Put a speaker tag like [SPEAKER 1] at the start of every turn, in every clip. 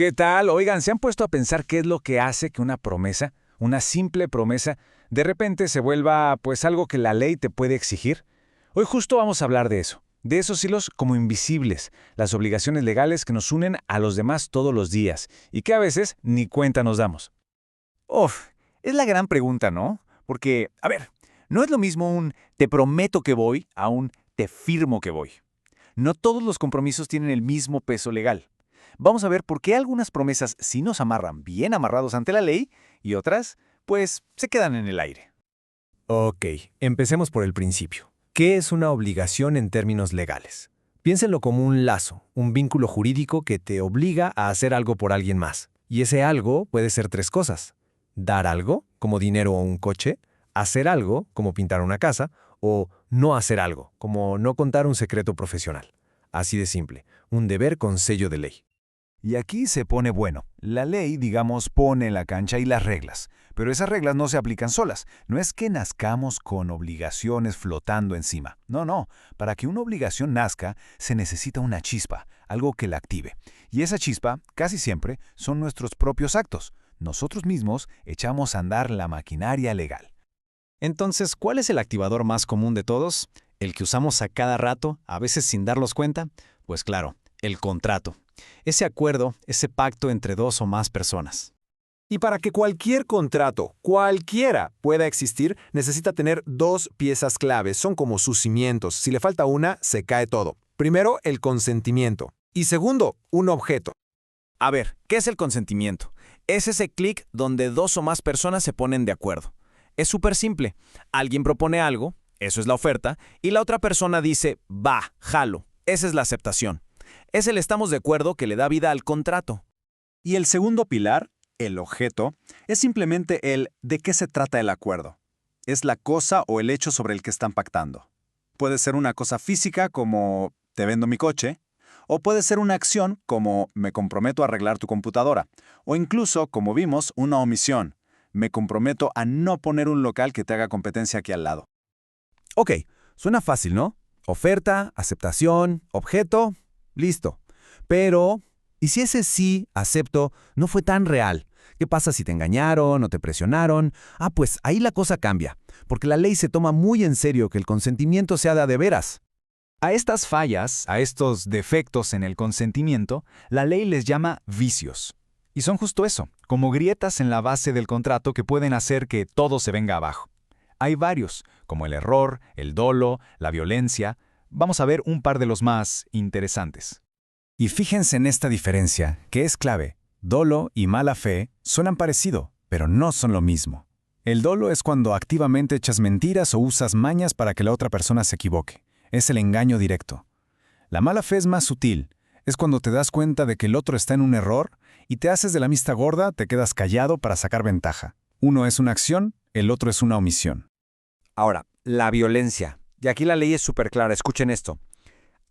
[SPEAKER 1] ¿Qué tal? Oigan, ¿se han puesto a pensar qué es lo que hace que una promesa, una simple promesa, de repente se vuelva pues algo que la ley te puede exigir? Hoy justo vamos a hablar de esos hilos como invisibles, las obligaciones legales que nos unen a los demás todos los días y que a veces ni cuenta nos damos.
[SPEAKER 2] Uf, es la gran pregunta, ¿no? Porque, a ver, no es lo mismo un te prometo que voy a un te firmo que voy. No todos los compromisos tienen el mismo peso legal. Vamos a ver por qué algunas promesas sí nos amarran bien amarrados ante la ley y otras, pues, se quedan en el aire.
[SPEAKER 3] Ok, empecemos por el principio. ¿Qué es una obligación en términos legales? Piénsenlo como un lazo, un vínculo jurídico que te obliga a hacer algo por alguien más. Y ese algo puede ser tres cosas. Dar algo, como dinero o un coche, hacer algo, como pintar una casa, o no hacer algo, como no contar un secreto profesional. Así de simple, un deber con sello de ley.
[SPEAKER 1] Y aquí se pone bueno. La ley, digamos, pone la cancha y las reglas. Pero esas reglas no se aplican solas. No es que nazcamos con obligaciones flotando encima. No, no. Para que una obligación nazca, se necesita una chispa, algo que la active. Y esa chispa, casi siempre, son nuestros propios actos. Nosotros mismos echamos a andar la maquinaria legal.
[SPEAKER 4] Entonces, ¿cuál es el activador más común de todos? ¿El que usamos a cada rato, a veces sin darnos cuenta? Pues claro, el contrato. Ese acuerdo, ese pacto entre dos o más personas.
[SPEAKER 3] Y para que cualquier contrato, cualquiera, pueda existir, necesita tener dos piezas claves. Son como sus cimientos. Si le falta una, se cae todo. Primero, el consentimiento. Y segundo, un objeto.
[SPEAKER 2] A ver, ¿qué es el consentimiento? Es ese clic donde dos o más personas se ponen de acuerdo. Es súper simple. Alguien propone algo, eso es la oferta, y la otra persona dice, va, jalo. Esa es la aceptación. Es el estamos de acuerdo que le da vida al contrato.
[SPEAKER 5] Y el segundo pilar, el objeto, es simplemente el de qué se trata el acuerdo. Es la cosa o el hecho sobre el que están pactando. Puede ser una cosa física como te vendo mi coche, o puede ser una acción como me comprometo a arreglar tu computadora, o incluso, como vimos, una omisión. Me comprometo a no poner un local que te haga competencia aquí al lado.
[SPEAKER 1] Ok, suena fácil, ¿no? Oferta, aceptación, objeto, listo. Pero, ¿y si ese sí, acepto, no fue tan real? ¿Qué pasa si te engañaron o te presionaron? Pues ahí la cosa cambia, porque la ley se toma muy en serio que el consentimiento sea de a de veras.
[SPEAKER 6] A estas fallas, a estos defectos en el consentimiento, la ley les llama vicios. Y son justo eso, como grietas en la base del contrato que pueden hacer que todo se venga abajo. Hay varios, como el error, el dolo, la violencia. Vamos a ver un par de los más interesantes.
[SPEAKER 1] Y fíjense en esta diferencia, que es clave. Dolo y mala fe suenan parecido, pero no son lo mismo. El dolo es cuando activamente echas mentiras o usas mañas para que la otra persona se equivoque. Es el engaño directo. La mala fe es más sutil. Es cuando te das cuenta de que el otro está en un error y te haces de la vista gorda, te quedas callado para sacar ventaja. Uno es una acción, el otro es una omisión.
[SPEAKER 7] Ahora, la violencia. Y aquí la ley es súper clara, escuchen esto.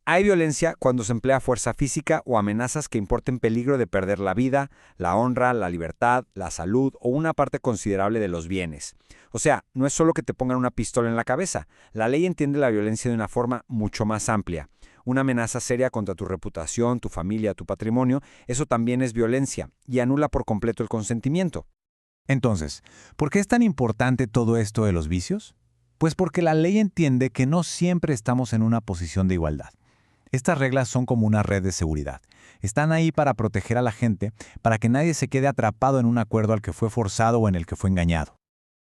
[SPEAKER 7] Hay violencia cuando se emplea fuerza física o amenazas que importen peligro de perder la vida, la honra, la libertad, la salud o una parte considerable de los bienes. O sea, no es solo que te pongan una pistola en la cabeza. La ley entiende la violencia de una forma mucho más amplia. Una amenaza seria contra tu reputación, tu familia, tu patrimonio, eso también es violencia y anula por completo el consentimiento.
[SPEAKER 1] Entonces, ¿por qué es tan importante todo esto de los vicios? Pues porque la ley entiende que no siempre estamos en una posición de igualdad. Estas reglas son como una red de seguridad. Están ahí para proteger a la gente, para que nadie se quede atrapado en un acuerdo al que fue forzado o en el que fue engañado.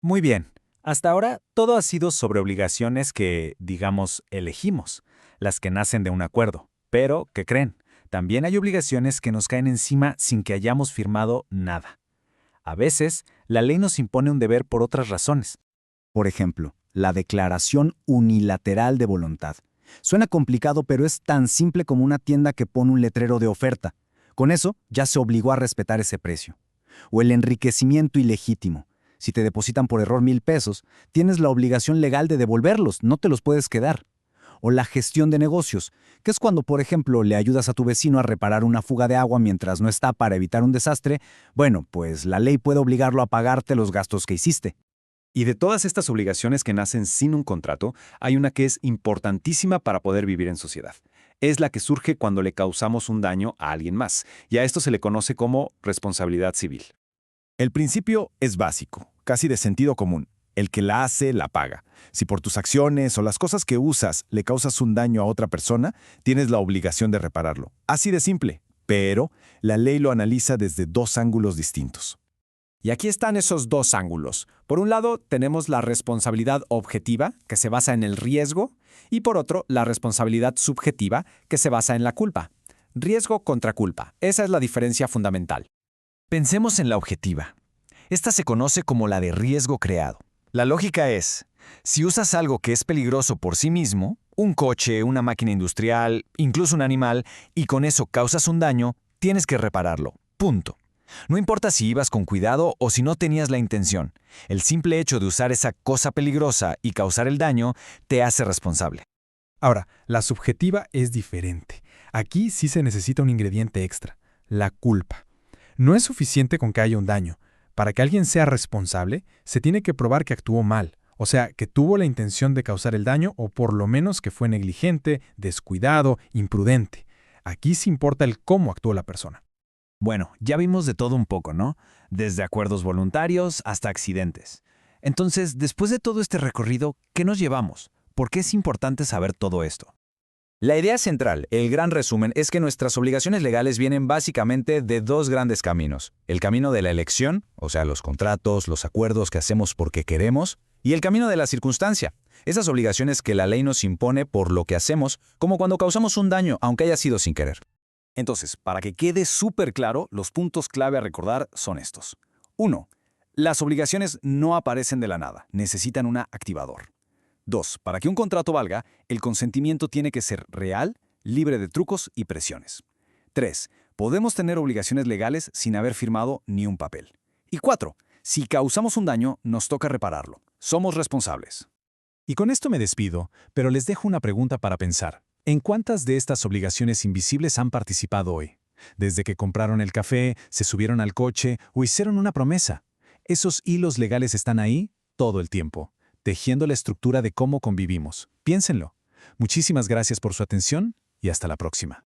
[SPEAKER 4] Muy bien. Hasta ahora, todo ha sido sobre obligaciones que, digamos, elegimos, las que nacen de un acuerdo. Pero, ¿qué creen? También hay obligaciones que nos caen encima sin que hayamos firmado nada. A veces, la ley nos impone un deber por otras razones.
[SPEAKER 8] Por ejemplo, la declaración unilateral de voluntad. Suena complicado, pero es tan simple como una tienda que pone un letrero de oferta. Con eso, ya se obligó a respetar ese precio. O el enriquecimiento ilegítimo. Si te depositan por error 1,000 pesos, tienes la obligación legal de devolverlos, no te los puedes quedar. O la gestión de negocios, que es cuando, por ejemplo, le ayudas a tu vecino a reparar una fuga de agua mientras no está para evitar un desastre. Bueno, pues la ley puede obligarlo a pagarte los gastos que hiciste.
[SPEAKER 6] Y de todas estas obligaciones que nacen sin un contrato, hay una que es importantísima para poder vivir en sociedad.
[SPEAKER 2] es la que surge cuando le causamos un daño a alguien más, y a esto se le conoce como responsabilidad civil.
[SPEAKER 1] El principio es básico, casi de sentido común. El que la hace, la paga. Si por tus acciones o las cosas que usas le causas un daño a otra persona, tienes la obligación de repararlo. Así de simple. Pero la ley lo analiza desde dos ángulos distintos.
[SPEAKER 3] Y aquí están esos dos ángulos. Por un lado, tenemos la responsabilidad objetiva, que se basa en el riesgo, y por otro, la responsabilidad subjetiva, que se basa en la culpa. Riesgo contra culpa. Esa es la diferencia fundamental.
[SPEAKER 6] Pensemos en la objetiva. Esta se conoce como la de riesgo creado. La lógica es, si usas algo que es peligroso por sí mismo, un coche, una máquina industrial, incluso un animal, y con eso causas un daño, tienes que repararlo. Punto. No importa si ibas con cuidado o si no tenías la intención. El simple hecho de usar esa cosa peligrosa y causar el daño te hace responsable.
[SPEAKER 9] Ahora, la subjetiva es diferente. Aquí sí se necesita un ingrediente extra, la culpa. No es suficiente con que haya un daño. Para que alguien sea responsable, se tiene que probar que actuó mal, o sea, que tuvo la intención de causar el daño o por lo menos que fue negligente, descuidado, imprudente. Aquí sí importa el cómo actuó la persona.
[SPEAKER 6] Bueno, ya vimos de todo un poco, ¿no? Desde acuerdos voluntarios hasta accidentes. Entonces, después de todo este recorrido, ¿qué nos llevamos? ¿Por qué es importante saber todo esto?
[SPEAKER 2] La idea central, el gran resumen, es que nuestras obligaciones legales vienen básicamente de dos grandes caminos. El camino de la elección, o sea, los contratos, los acuerdos que hacemos porque queremos, y el camino de la circunstancia, esas obligaciones que la ley nos impone por lo que hacemos, como cuando causamos un daño, aunque haya sido sin querer. Entonces, para que quede súper claro, los puntos clave a recordar son estos. 1. Las obligaciones no aparecen de la nada, necesitan un activador. 2. Para que un contrato valga, el consentimiento tiene que ser real, libre de trucos y presiones. 3. Podemos tener obligaciones legales sin haber firmado ni un papel. Y 4. Si causamos un daño, nos toca repararlo. Somos responsables.
[SPEAKER 1] Y con esto me despido, pero les dejo una pregunta para pensar. ¿En cuántas de estas obligaciones invisibles han participado hoy? Desde que compraron el café, se subieron al coche o hicieron una promesa. Esos hilos legales están ahí todo el tiempo, tejiendo la estructura de cómo convivimos. Piénsenlo. Muchísimas gracias por su atención y hasta la próxima.